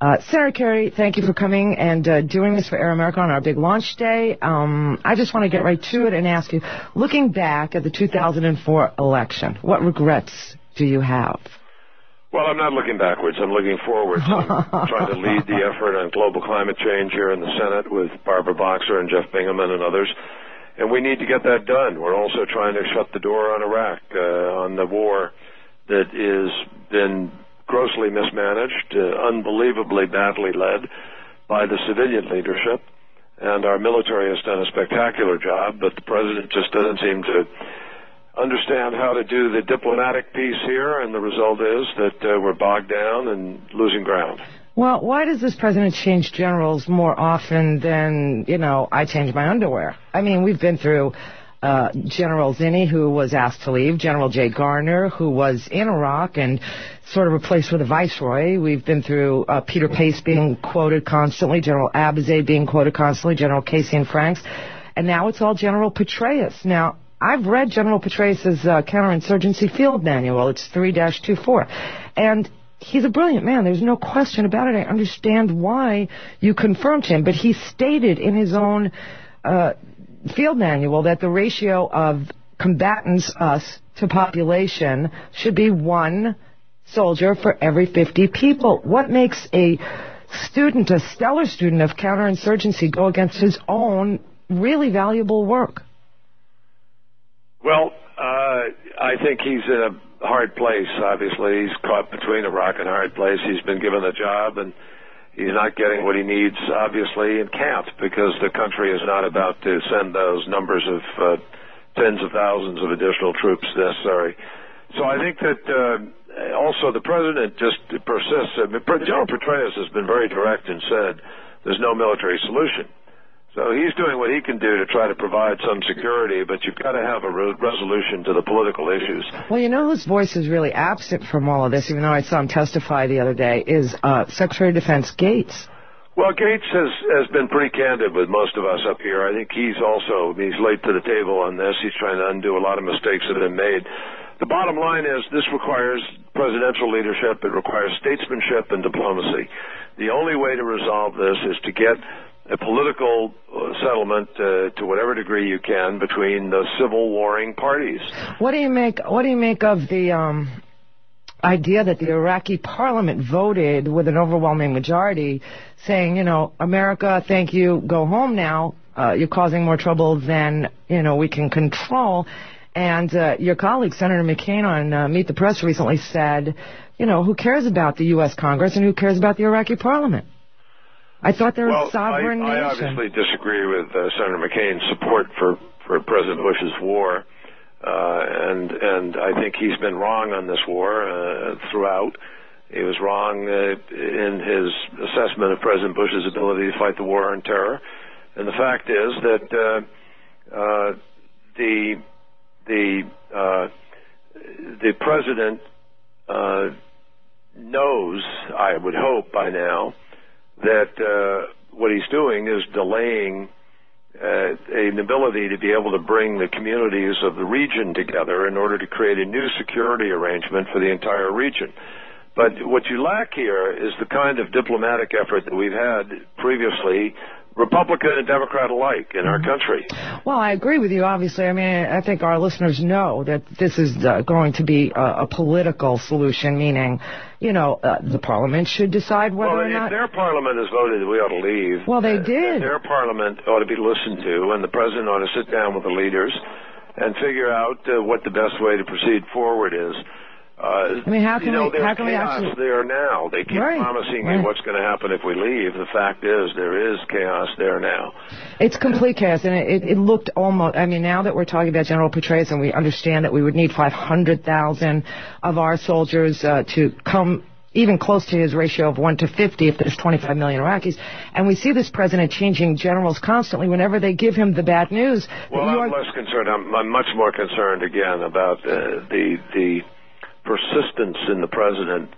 Senator Kerry, thank you for coming and doing this for Air America on our big launch day. I just want to get right to it and ask you, looking back at the 2004 election, what regrets do you have? Well, I'm not looking backwards. I'm looking forward. I'm trying to lead the effort on global climate change here in the Senate with Barbara Boxer and Jeff Bingaman and others. And we need to get that done. We're also trying to shut the door on Iraq, on the war that has been grossly mismanaged, unbelievably badly led by the civilian leadership. And our military has done a spectacular job, but the president just doesn't seem to understand how to do the diplomatic piece here, and the result is that we're bogged down and losing ground. Well, why does this president change generals more often than, I change my underwear? I mean, we've been through General Zinni, who was asked to leave, General Jay Garner, who was in Iraq and sort of replaced with a viceroy. We've been through Peter Pace being quoted constantly, General Abizaid being quoted constantly, General Casey and Franks, and now it's all General Petraeus. Now, I've read General Petraeus' counterinsurgency field manual. It's 3-24. And he's a brilliant man. There's no question about it. I understand why you confirmed him. But he stated in his own field manual that the ratio of combatants, us, to population should be 1 soldier for every 50 people. What makes a student, a stellar student of counterinsurgency, go against his own really valuable work? Well, I think he's in a hard place, obviously. He's caught between a rock and a hard place. He's been given a job, and he's not getting what he needs, obviously, and can't, because the country is not about to send those numbers of tens of thousands of additional troops necessary. So I think that also the president just persists. General Petraeus has been very direct and said there's no military solution. So he's doing what he can do to try to provide some security, but you've got to have a resolution to the political issues. Well, whose voice is really absent from all of this, even though I saw him testify the other day, is Secretary of Defense Gates. Well, Gates has been pretty candid with most of us up here. I think he's late to the table on this. He's trying to undo a lot of mistakes that have been made. The bottom line is this requires presidential leadership. It requires statesmanship and diplomacy. The only way to resolve this is to get a political settlement to whatever degree you can between the civil warring parties. What do you make of the idea that the Iraqi parliament voted with an overwhelming majority saying, America, thank you, go home now. You're causing more trouble than, we can control. And your colleague, Senator McCain, on Meet the Press recently said, who cares about the U.S. Congress and who cares about the Iraqi parliament? I thought they're a sovereign nation. I obviously disagree with Senator McCain's support for President Bush's war, and I think he's been wrong on this war throughout. He was wrong in his assessment of President Bush's ability to fight the war on terror, and the fact is that the president knows, I would hope by now, that what he's doing is delaying an ability to be able to bring the communities of the region together in order to create a new security arrangement for the entire region. But what you lack here is the kind of diplomatic effort that we've had previously, Republican and Democrat alike, in our country. Well, I agree with you, obviously. I mean, I think our listeners know that this is going to be a political solution, meaning, the parliament should decide whether or not... If their parliament has voted that we ought to leave... Well, they did. Their parliament ought to be listened to, and the president ought to sit down with the leaders and figure out what the best way to proceed forward is. How can we actually... there now. They keep promising you what's going to happen if we leave. The fact is there is chaos there now. It's complete chaos, and it looked almost... now that we're talking about General Petraeus, and we understand that we would need 500,000 of our soldiers to come even close to his ratio of 1 to 50 if there's 25 million Iraqis. And we see this president changing generals constantly whenever they give him the bad news. Well, I'm less concerned. I'm much more concerned, again, about the persistence in the president,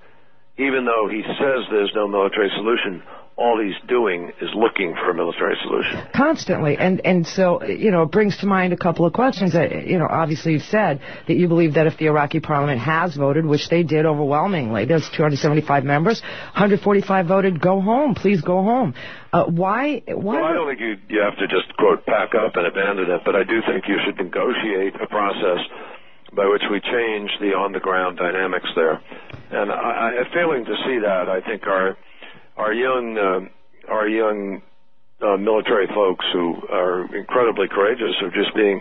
even though he says there's no military solution, all he's doing is looking for a military solution. Constantly. And so, it brings to mind a couple of questions that, obviously you've said that you believe that if the Iraqi parliament has voted, which they did overwhelmingly, there's 275 members, 145 voted, go home, please go home. Why? Well, I don't think you have to just, quote, pack up and abandon it, but I do think you should negotiate a process by which we change the on-the-ground dynamics there. And failing to see that, I think our young military folks who are incredibly courageous are just being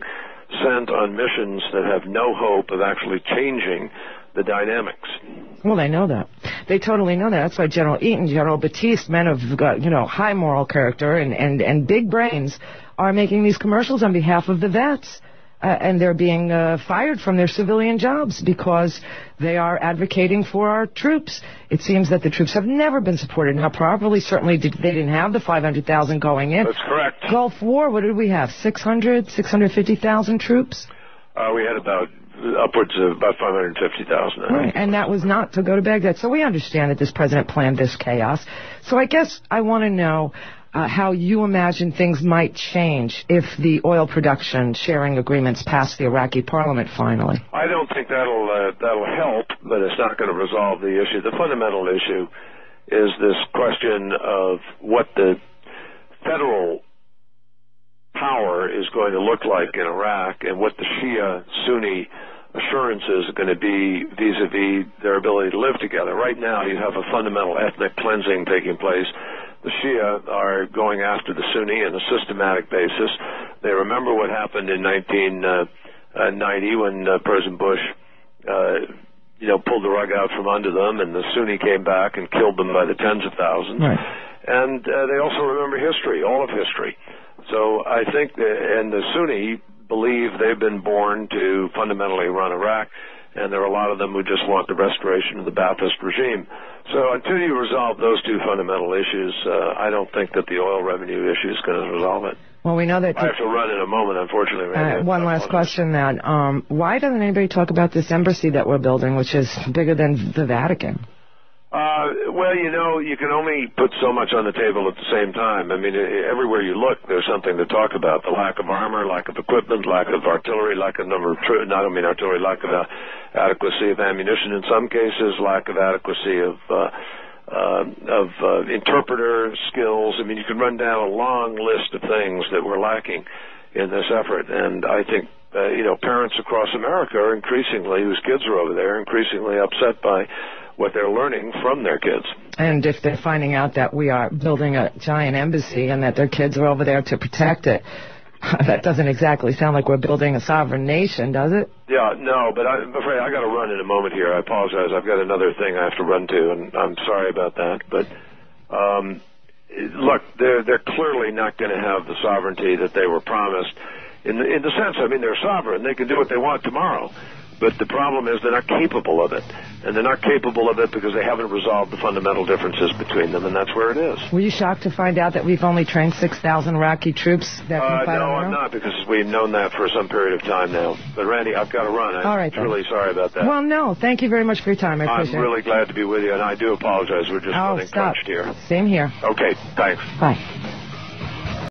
sent on missions that have no hope of actually changing the dynamics. Well, they know that. They totally know that. That's why General Eaton, General Batiste, men of high moral character and big brains are making these commercials on behalf of the vets. And they're being fired from their civilian jobs because they are advocating for our troops. It seems that the troops have never been supported now properly. Certainly they didn't have the 500,000 going in. That's correct. Gulf War, what did we have? 650,000 troops? We had upwards of about 550,000. Right, and that was not to go to Baghdad. So we understand that this president planned this chaos. So I guess I want to know how you imagine things might change if the oil production sharing agreements pass the Iraqi parliament finally. I don't think that'll help, but it's not going to resolve the issue. The fundamental issue is this question of what the federal power is going to look like in Iraq and what the Shia-Sunni assurances are going to be vis-a-vis their ability to live together. Right now, you have a fundamental ethnic cleansing taking place. The Shia are going after the Sunni on a systematic basis. They remember what happened in 1990 when President Bush, pulled the rug out from under them, and the Sunni came back and killed them by the tens of thousands. Right. And they also remember history, all of history. So I think, and the Sunni believe they've been born to fundamentally run Iraq, and there are a lot of them who just want the restoration of the Ba'athist regime. So until you resolve those two fundamental issues, I don't think that the oil revenue issue is going to resolve it. Well, we know that... I have to run in a moment, unfortunately. One last question then. Why doesn't anybody talk about this embassy that we're building, which is bigger than the Vatican? Well, you can only put so much on the table at the same time. I mean, everywhere you look, there's something to talk about. The lack of armor, lack of equipment, lack of artillery, lack of artillery, lack of adequacy of ammunition in some cases, lack of adequacy of interpreter skills. I mean, you can run down a long list of things that we're lacking in this effort. And I think, parents across America are increasingly, whose kids are over there, increasingly upset by what they're learning from their kids. And if they're finding out that we are building a giant embassy and that their kids are over there to protect it, that doesn't exactly sound like we're building a sovereign nation, does it? Yeah, no, but I'm afraid I got to run in a moment here. I apologize. I've got another thing I have to run to, and I'm sorry about that. But look, they're clearly not going to have the sovereignty that they were promised. In the sense, I mean, they're sovereign. They can do what they want tomorrow. But the problem is they're not capable of it. And they're not capable of it because they haven't resolved the fundamental differences between them, and that's where it is. Were you shocked to find out that we've only trained 6,000 Iraqi troops that can fight on their own? No, I'm not, because we've known that for some period of time now. But, Randy, I've got to run. I'm really sorry about that. Well, no, thank you very much for your time. I appreciate it. I'm really glad to be with you, and I do apologize. We're just running crunched here. Same here. Okay, thanks. Bye.